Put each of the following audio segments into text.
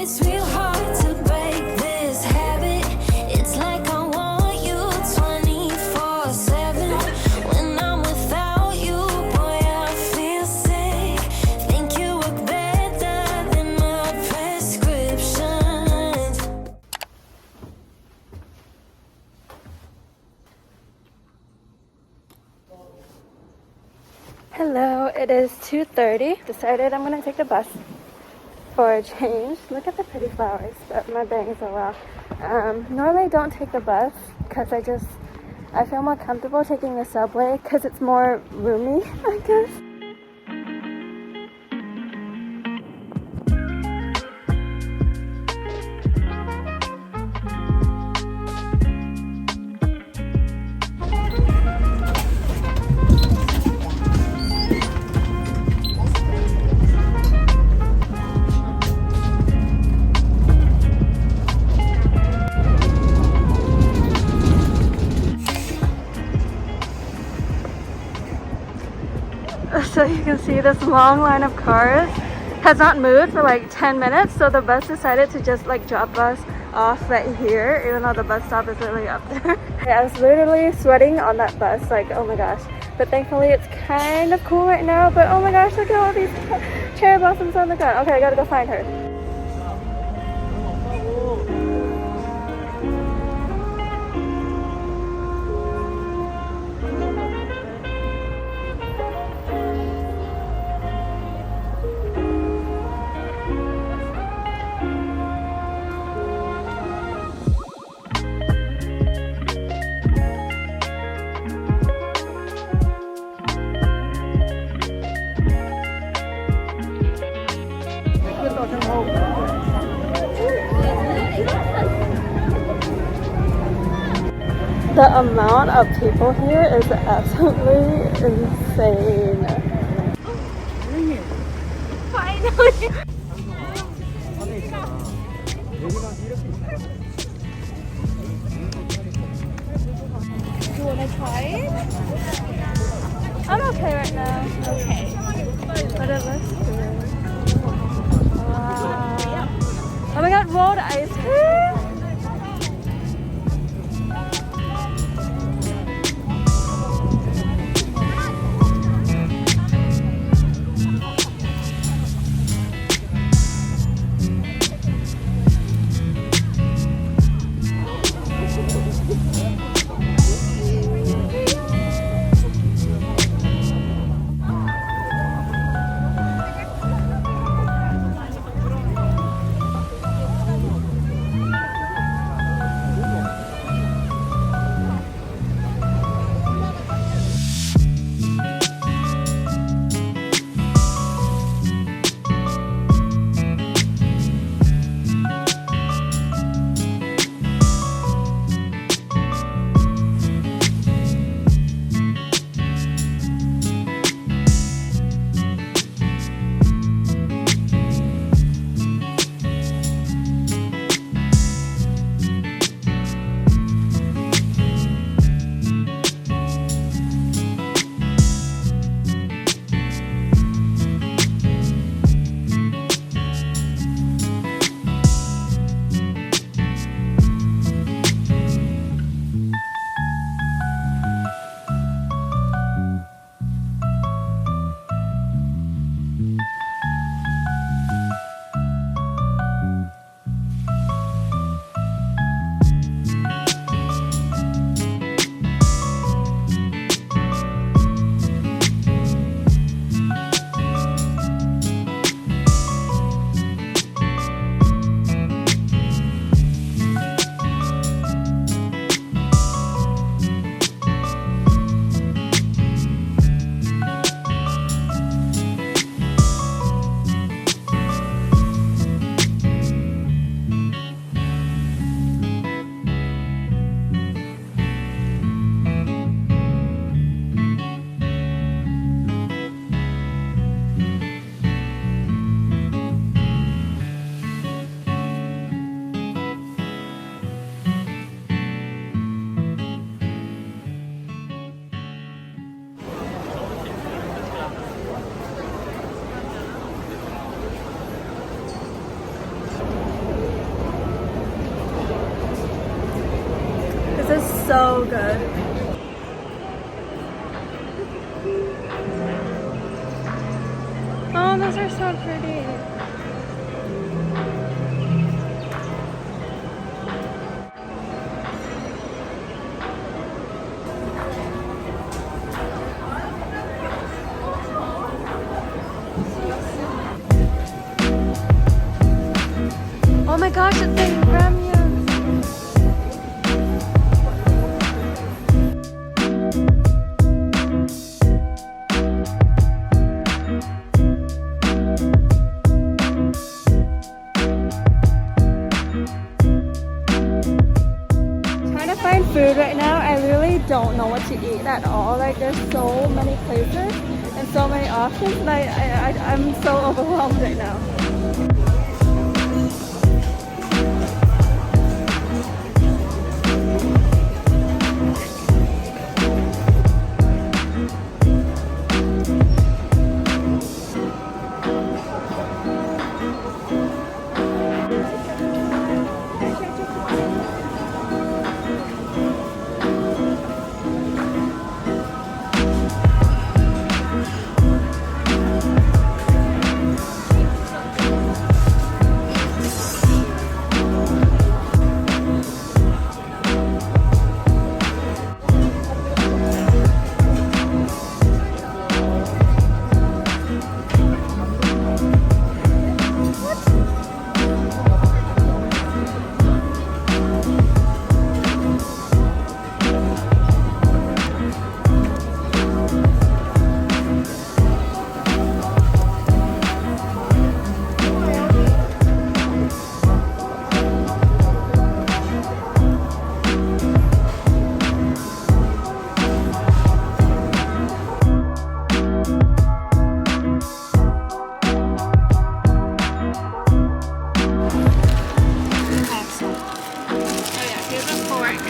it's real hard to break this habit. It's like I want you 24/7. When I'm without you, boy, I feel sick. Think you work better than a prescription. Hello, it is 2:30. Decided I'm gonna take the bus for a change. Look at the pretty flowers, but my bangs are raw. Normally I don't take the bus because I feel more comfortable taking the subway because it's more roomy, I guess. So you can see this long line of cars has not moved for like 10 minutes, so the bus decided to just like drop us off right here, even though the bus stop is literally up there. I was literally sweating on that bus, like oh my gosh. But thankfully it's kind of cool right now, but oh my gosh, look at all these cherry blossoms on the ground. Okay, I gotta go find her. The amount of people here is absolutely insane. Finally! Do you want to try it? I'm okay right now. Okay. But it looks good. Wow. Oh my god, rolled ice cream! so good. Oh, those are so pretty. Oh my gosh, it's like ramyun. Trying to find food right now. I really don't know what to eat at all. Like there's so many places and so many options, and I'm so overwhelmed right now.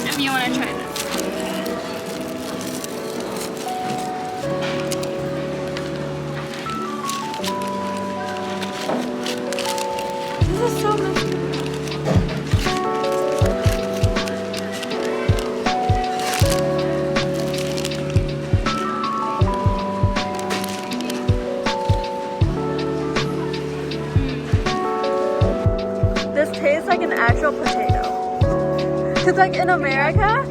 If you want to try this. This is so much. This tastes like an actual potato. Cause like in America,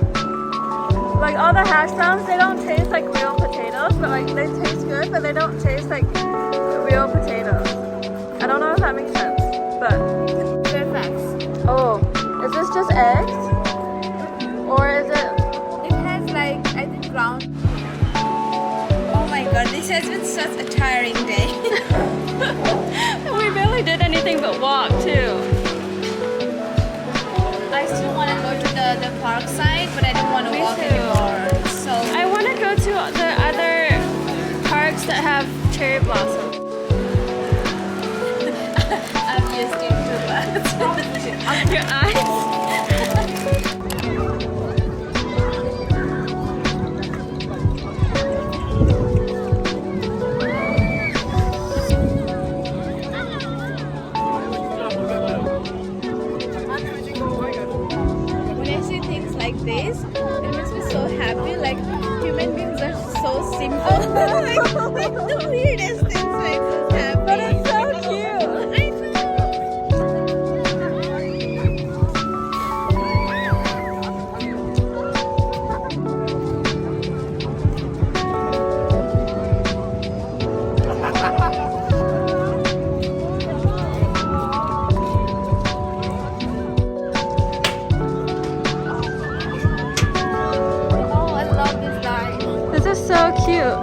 like all the hash browns, they don't taste like real potatoes, but like they taste good, but they don't taste like real potatoes. I don't know if that makes sense, but. Fairfax. Oh, is this just eggs? Or is it? It has like, I think ground. Oh my god, this has been such a tiring day. We barely did anything but walk too. I still want to go to the park side, but I don't want to Me walk too. anymore. So I want to go to the other parks that have cherry blossom. I'm used to it. Your eyes? When I see things like this, it makes me so happy. Like human beings are so simple. like the weirdest things makes us happy. But it's so cute. I know. Oh, I love this line. This is so cute.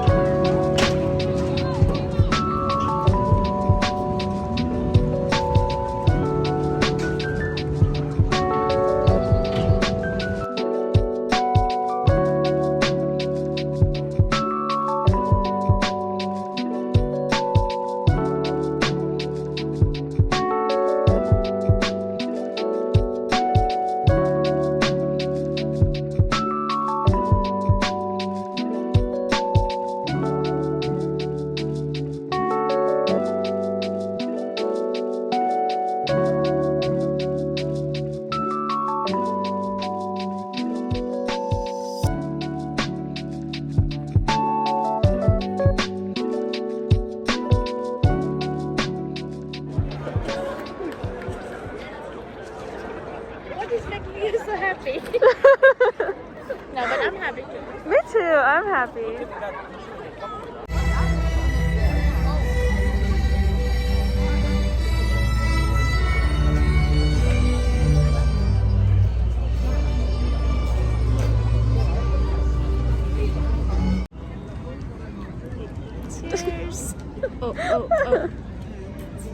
Cheers. Oh.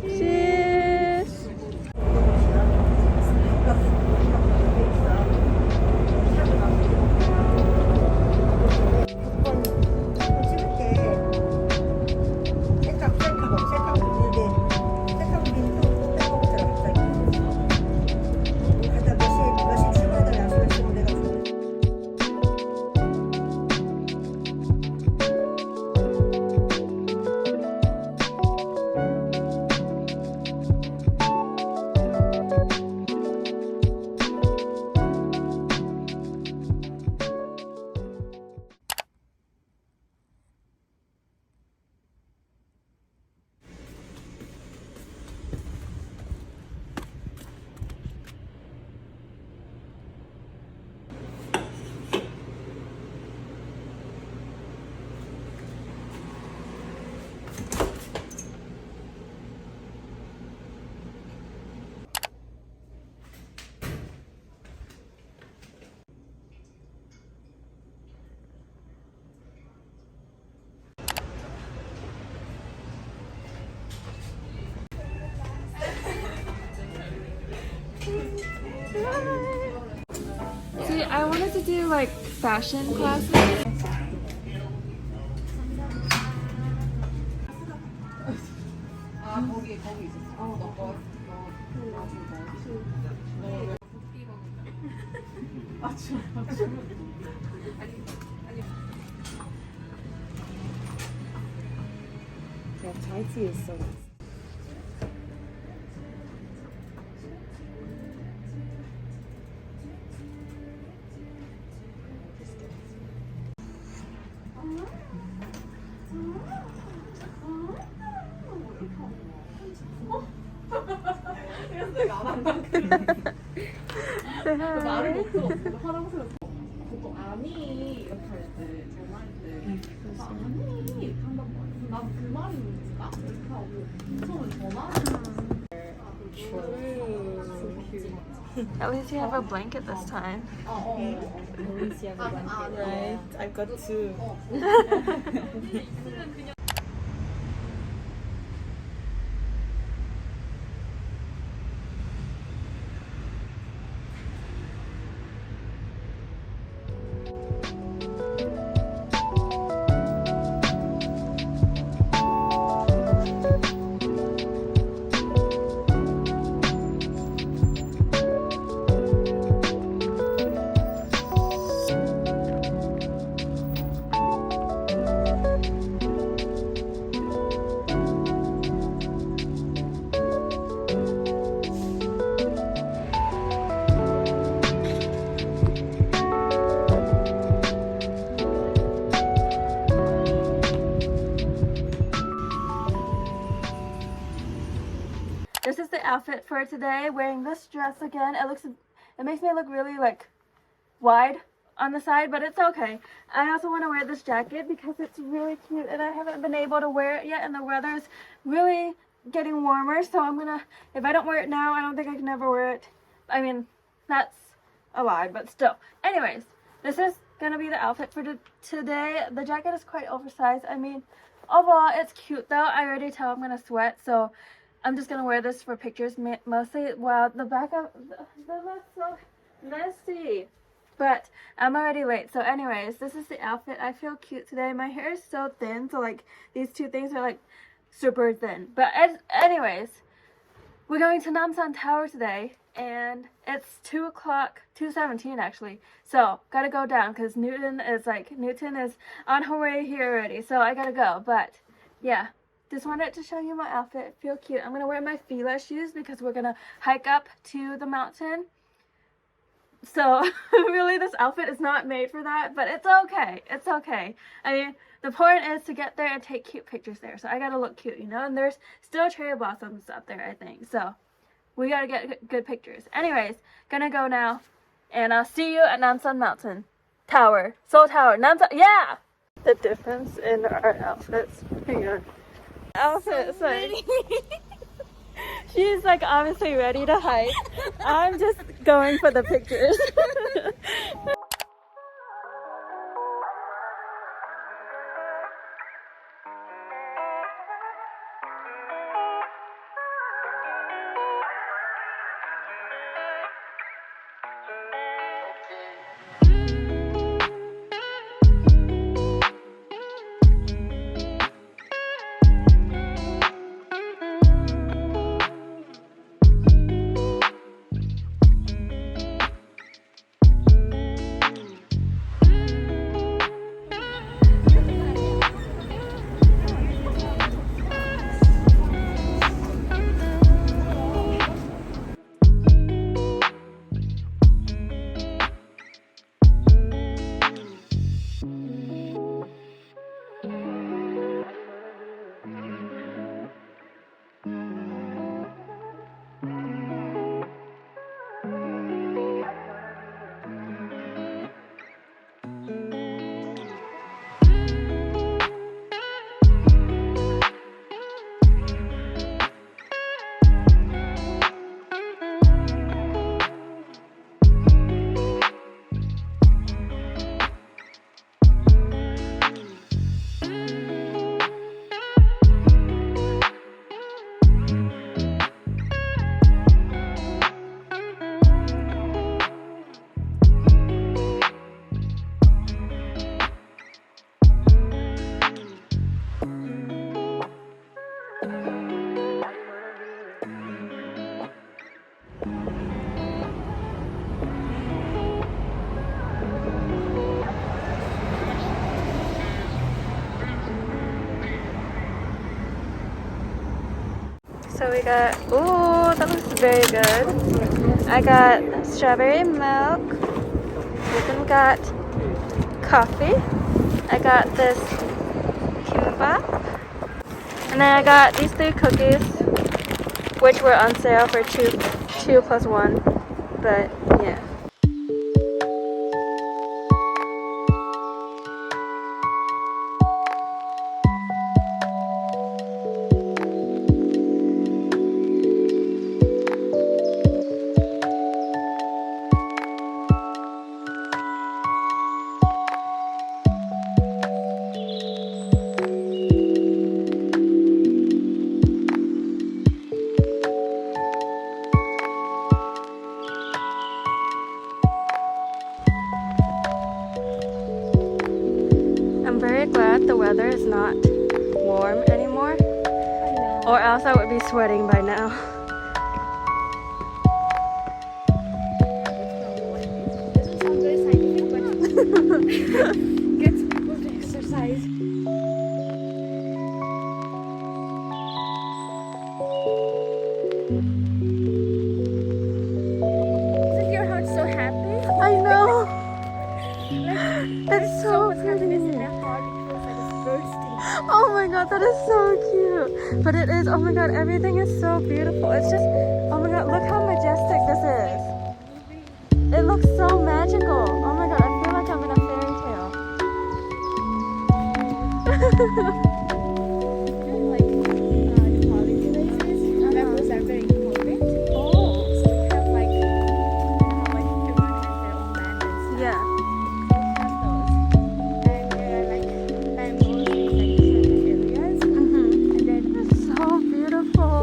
Cheers. See, I wanted to do like fashion classes. Say hi. At least you have a blanket this time. Right, I've got two. This is the outfit for today. Wearing this dress again. It makes me look really like wide on the side, but it's okay. I also want to wear this jacket because it's really cute and I haven't been able to wear it yet, and the weather's really getting warmer, so if I don't wear it now, I don't think I can ever wear it. I mean, that's a lie, but still. Anyways, this is gonna be the outfit for today. The jacket is quite oversized. I mean, overall it's cute though. I already tell I'm gonna sweat, so I'm just gonna wear this for pictures mostly. Wow, the back of the looks so messy. But I'm already late, so anyways, this is the outfit. I feel cute today. My hair is so thin, so like these two things are like super thin. But anyways, we're going to Namsan Tower today, and it's 2 o'clock, 2:17 actually. So gotta go down because Newton is on her way here already. So I gotta go. But yeah, just wanted to show you my outfit. Feel cute. I'm gonna wear my Fila shoes because we're gonna hike up to the mountain. So really this outfit is not made for that, but it's okay. It's okay. I mean, the point is to get there and take cute pictures there. So I gotta look cute, you know, and there's still cherry blossoms up there, I think. So we gotta get good pictures. Anyways, gonna go now, and I'll see you at Namsan Mountain Tower. Seoul Tower. Namsan, yeah! the difference in our outfits. Hang on. Outfits, like, she's like obviously ready to hike. I'm just going for the pictures. So we got, ooh, that looks very good. I got strawberry milk. We then got coffee. I got this kimbap. And then I got these 3 cookies, which were on sale for 2 plus 1. But yeah. I'm very glad the weather is not warm anymore, or else I would be sweating by now. Doesn't sound very scientific, but gets people to exercise. Isn't your heart so happy? I know! Like, That's so much happiness in pretty! your heart. It feels like it's bursting. Oh my god, that is so cute! But it is, oh my god, everything is so beautiful. It's just, oh my god, look how majestic this is. It looks so magical. Oh my god, I feel like I'm in a fairy tale. Like, the holiday places, those are very important. Oh. So we have like, everyone has their own band and stuff. Yeah. Have those. And there are like bamboos in like certain areas. Mm-hmm. And then It's so beautiful.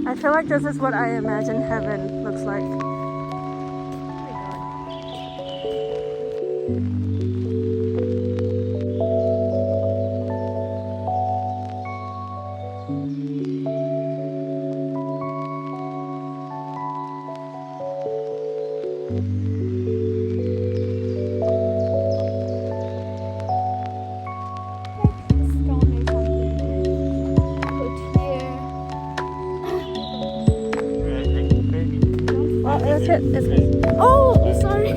I feel like this is what I imagine heaven looks like. stone or something put here. Oh, it's hit. It's hit. Oh, sorry.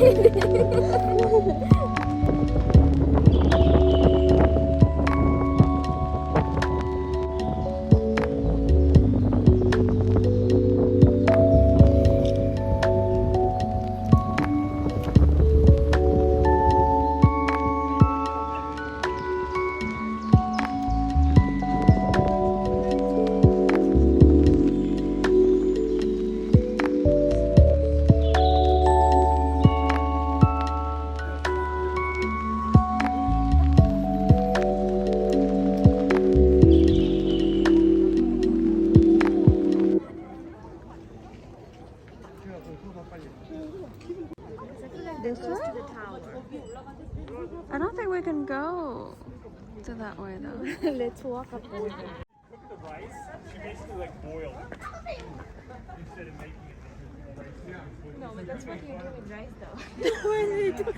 This way? I don't think we can go to that way though. Let's walk up over there. Look at the rice. She basically like boiled it instead of making it. No, but that's what you do with rice though. When we do. We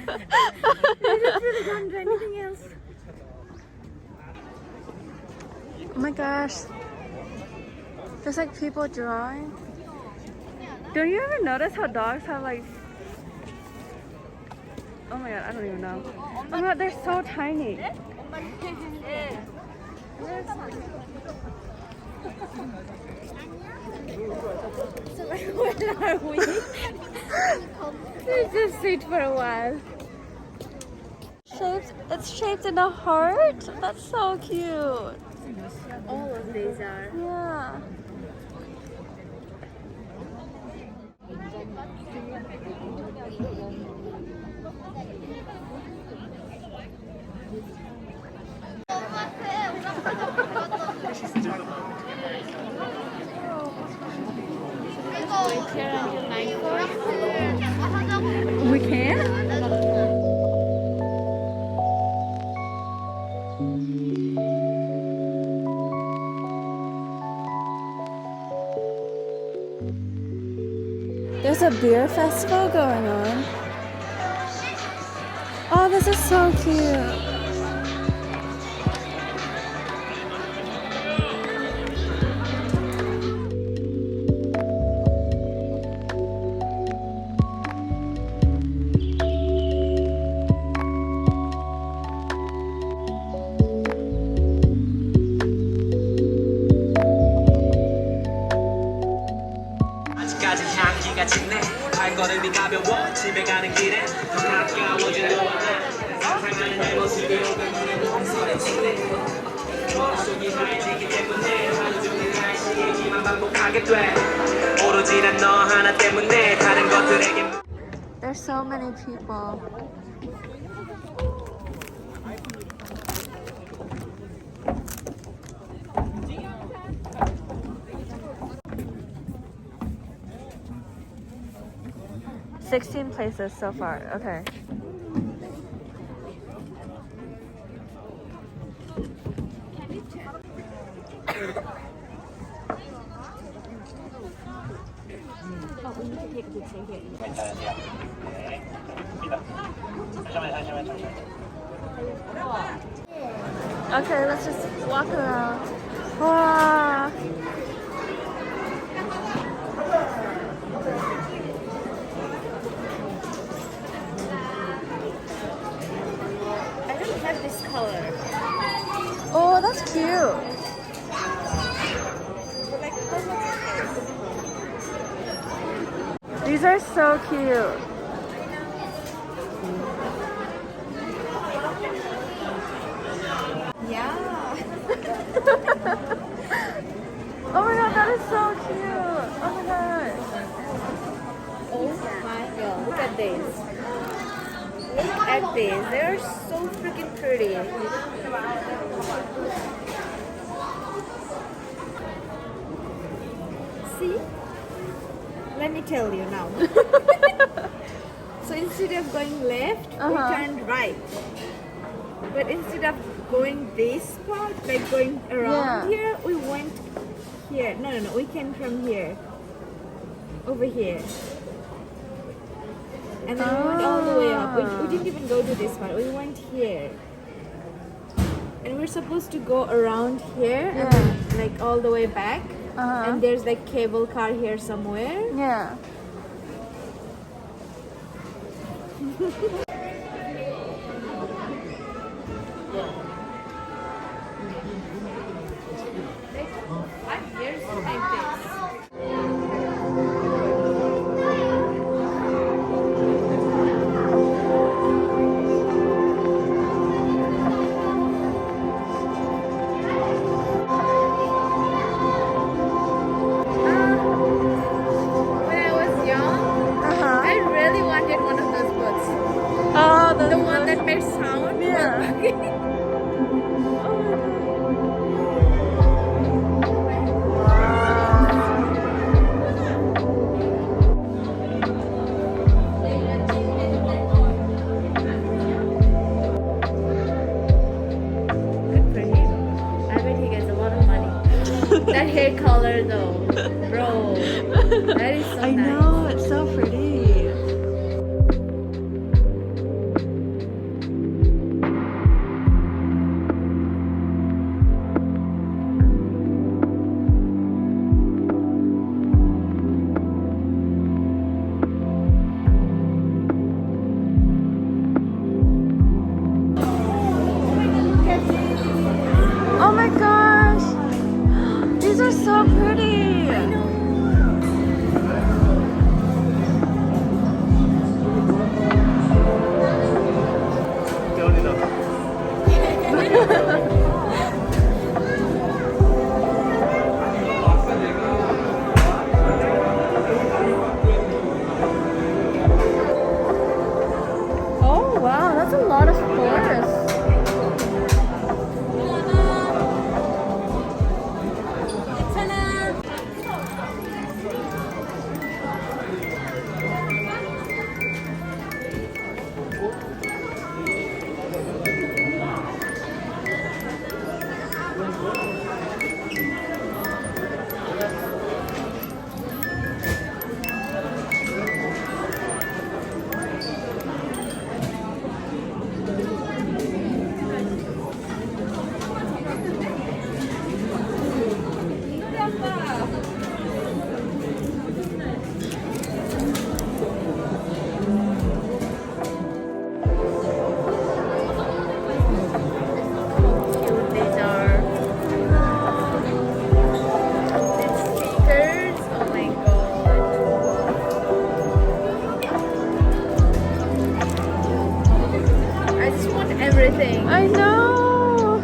don't really don't do anything else. Oh my gosh. There's like people drawing. Don't you ever notice how dogs have like... Oh my god, I don't even know. Oh my god, they're so tiny. So where are we? Let's just sit for a while. It's shaped in a heart? That's so cute. All of these are. Yeah. Wait here until 9:40. We can? There's a beer festival going on. Oh, this is so cute. 아직까지 향기가 짙네 발걸음이 가벼워 집에 가는 길에 더 가까워진 너와 나 상상하는 내 모습이 오늘 손에 찍네 머릿속이 하얘지기 때문에 하루 종일 날씨 얘기만 반복하게 돼 오로지 난 너 하나 때문에 다른 것들에게 There's so many people. $16 places so far. Okay. Okay, let's just walk around. Wow. I don't have this color. Oh, that's cute. Like, how much is These are so cute. this? Yeah. Oh my god, that is so cute. Oh my god. Oh my god, look at this. Look at this. They're so freaking pretty. See? Let me tell you now. So instead of going left, we turned right. But instead of going this part, like going around here, we went here. No, we came from here. Over here. And then we went all the way up. We didn't even go to this part. We went here. And we're supposed to go around here and then, like all the way back. And there's like cable car here somewhere. Yeah. 5 years like this. When I was young, Uh-huh. I really wanted one of those books. Oh, The one that makes sound. Yeah. Good for him. I bet he gets a lot of money. That hair color though, bro. That is so I nice. know, it's so pretty. Oh my gosh! These are so pretty! Don't enough. Oh wow, that's a lot of forest. Cute these are. These stickers. Oh my god. I just want everything. I know!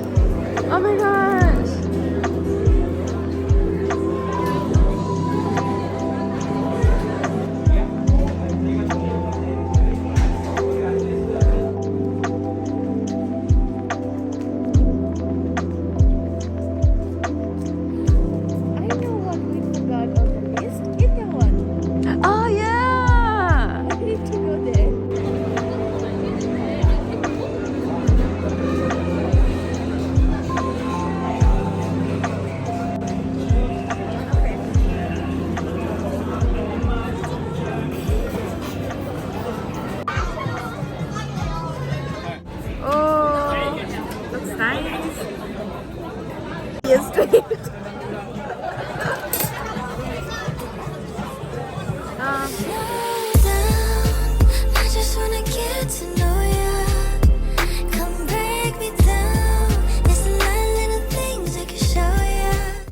Oh my gosh! I know what we forgot on the list. Itaewon. Oh yeah! We need to go there. Oh, looks nice. Yes,